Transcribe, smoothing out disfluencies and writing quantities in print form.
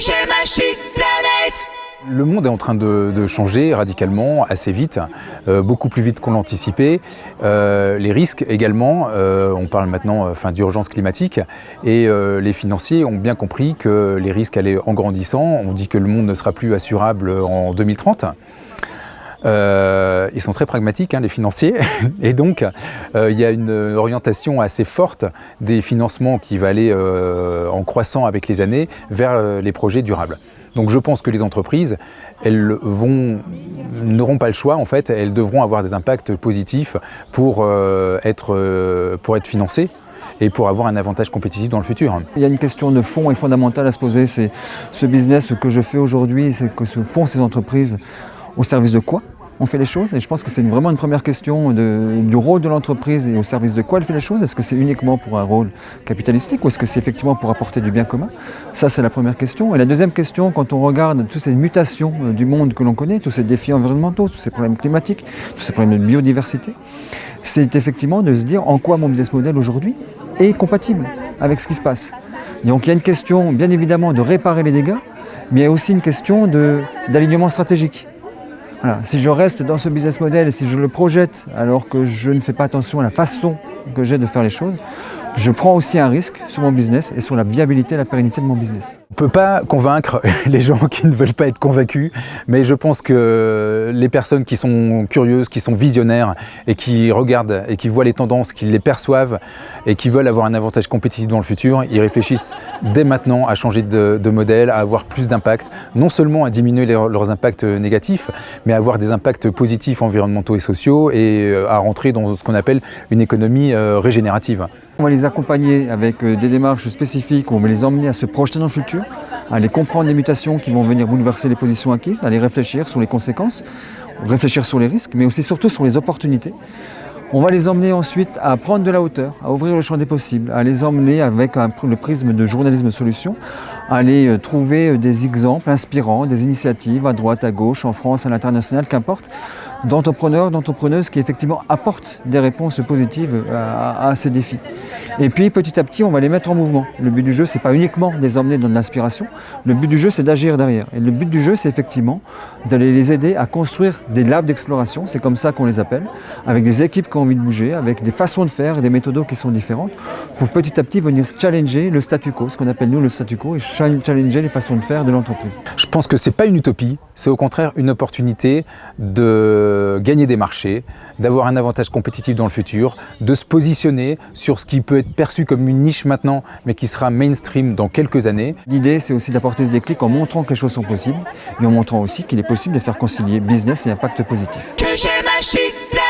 j'ai ma chic planète. Le monde est en train de changer radicalement, assez vite, beaucoup plus vite qu'on l'anticipait. Les risques également, on parle maintenant d'urgence climatique, et les financiers ont bien compris que les risques allaient en grandissant. On dit que le monde ne sera plus assurable en 2030. Ils sont très pragmatiques, les financiers, et donc il y a une orientation assez forte des financements qui va aller en croissant avec les années vers les projets durables. Donc je pense que les entreprises, elles n'auront pas le choix, en fait, elles devront avoir des impacts positifs pour être financées et pour avoir un avantage compétitif dans le futur. Il y a une question de fond et fondamentale à se poser, c'est ce business que je fais aujourd'hui, c'est que se font ces entreprises au service de quoi on fait les choses, et je pense que c'est vraiment une première question du rôle de l'entreprise et au service de quoi elle fait les choses. Est-ce que c'est uniquement pour un rôle capitalistique ou est-ce que c'est effectivement pour apporter du bien commun? Ça, c'est la première question. Et la deuxième question, quand on regarde toutes ces mutations du monde que l'on connaît, tous ces défis environnementaux, tous ces problèmes climatiques, tous ces problèmes de biodiversité, c'est effectivement de se dire en quoi mon business model aujourd'hui est compatible avec ce qui se passe. Donc il y a une question, bien évidemment, de réparer les dégâts, mais il y a aussi une question d'alignement stratégique. Voilà. Si je reste dans ce business model et si je le projette alors que je ne fais pas attention à la façon que j'ai de faire les choses, je prends aussi un risque sur mon business et sur la viabilité et la pérennité de mon business. On ne peut pas convaincre les gens qui ne veulent pas être convaincus, mais je pense que les personnes qui sont curieuses, qui sont visionnaires et qui regardent et qui voient les tendances, qui les perçoivent et qui veulent avoir un avantage compétitif dans le futur, ils réfléchissent dès maintenant à changer de modèle, à avoir plus d'impact, non seulement à diminuer leurs impacts négatifs, mais à avoir des impacts positifs environnementaux et sociaux et à rentrer dans ce qu'on appelle une économie régénérative. On va les accompagner avec des démarches spécifiques, on va les emmener à se projeter dans le futur, à les comprendre les mutations qui vont venir bouleverser les positions acquises, à les réfléchir sur les conséquences, réfléchir sur les risques, mais aussi surtout sur les opportunités. On va les emmener ensuite à prendre de la hauteur, à ouvrir le champ des possibles, à les emmener avec le prisme de journalisme solution, à aller trouver des exemples inspirants, des initiatives à droite, à gauche, en France, à l'international, qu'importe, d'entrepreneurs, d'entrepreneuses qui effectivement apportent des réponses positives à ces défis. Et puis petit à petit, on va les mettre en mouvement. Le but du jeu, c'est pas uniquement de les emmener dans de l'inspiration, le but du jeu, c'est d'agir derrière. Et le but du jeu, c'est effectivement d'aller les aider à construire des labs d'exploration, c'est comme ça qu'on les appelle, avec des équipes qui ont envie de bouger, avec des façons de faire et des méthodos qui sont différentes, pour petit à petit venir challenger le statu quo, ce qu'on appelle nous le statu quo, et challenger les façons de faire de l'entreprise. Je pense que c'est pas une utopie, c'est au contraire une opportunité de gagner des marchés, d'avoir un avantage compétitif dans le futur, de se positionner sur ce qui peut être perçu comme une niche maintenant, mais qui sera mainstream dans quelques années. L'idée, c'est aussi d'apporter ce déclic en montrant que les choses sont possibles, mais en montrant aussi qu'il est possible de faire concilier business et impact positif. Que j'ai ma chic planète.